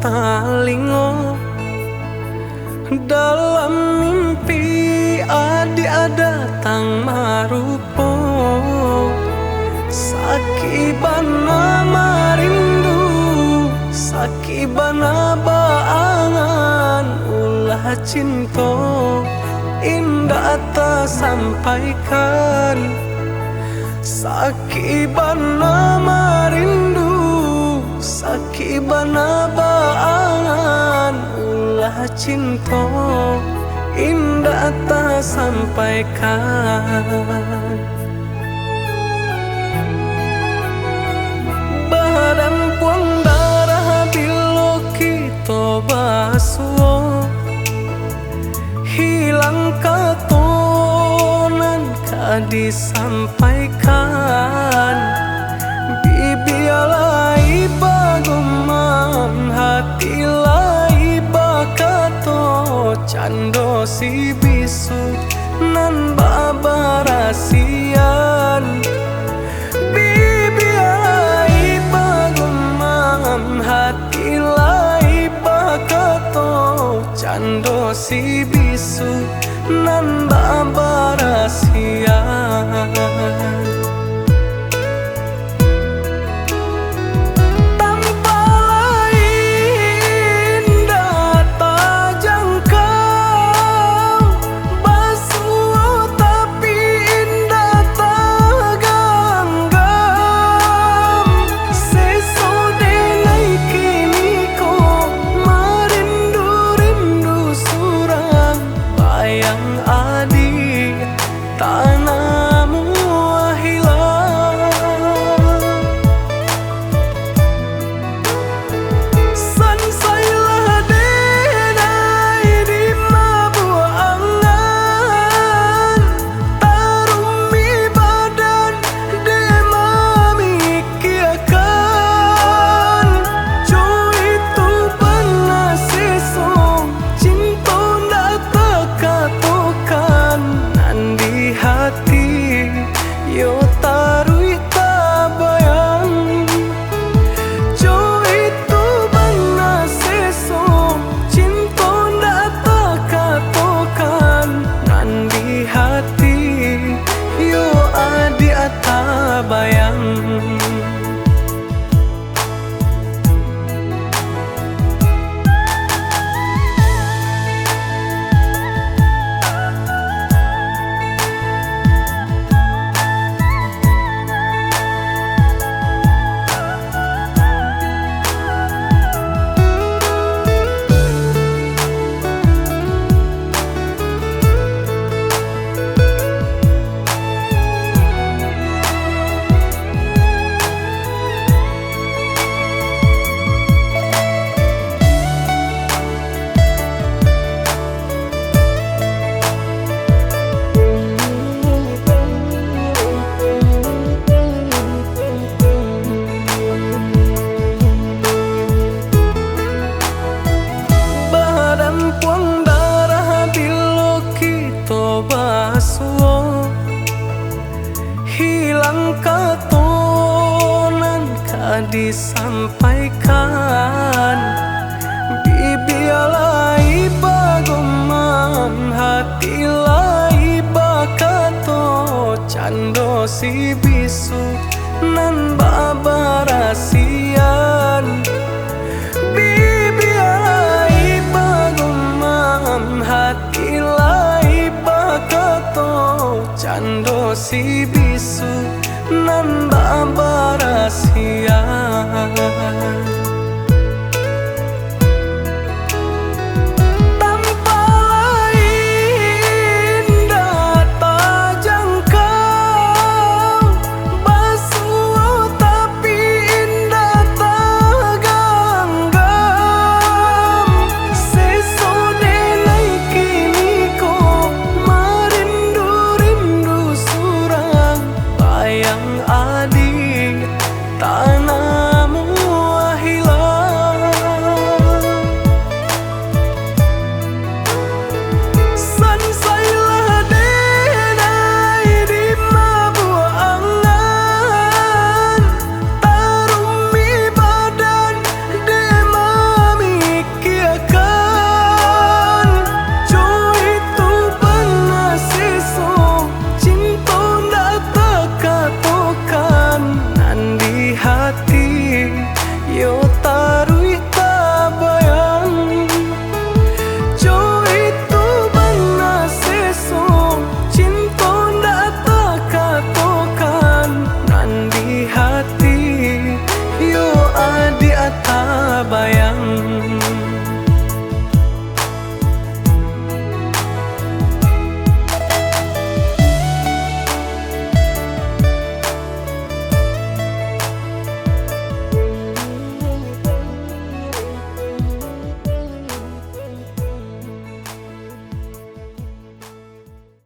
talingo. Dalam mimpi adik datang marupo, sakibana marindu, sakibana baangan. Ulah cinta indah tak sampaikan, sakibana marindu, sakibana baangan. Ulah cinta indah tak sampaikan. Badan puang darah bilo kita basuh, hilang katonan disampaikan. Bibi alai bagumam, hati lai bakato. Cando si bisu nan babarasian. Bibi alai bagumam, hati lai bakato. Cando si bisu nan babarasian. Yo tarui tabayang, jo itu bana seso, cinta ndak takatokan. Nan di hati yo adi atabayang. Hilang katonan disampaikan. Bibi alai bagumam, hati lai bakato. Cando si bisu nan babarasian. Bibi alai bagumam, hati lai bakato. Cando si bisu nan babarasian. Tanah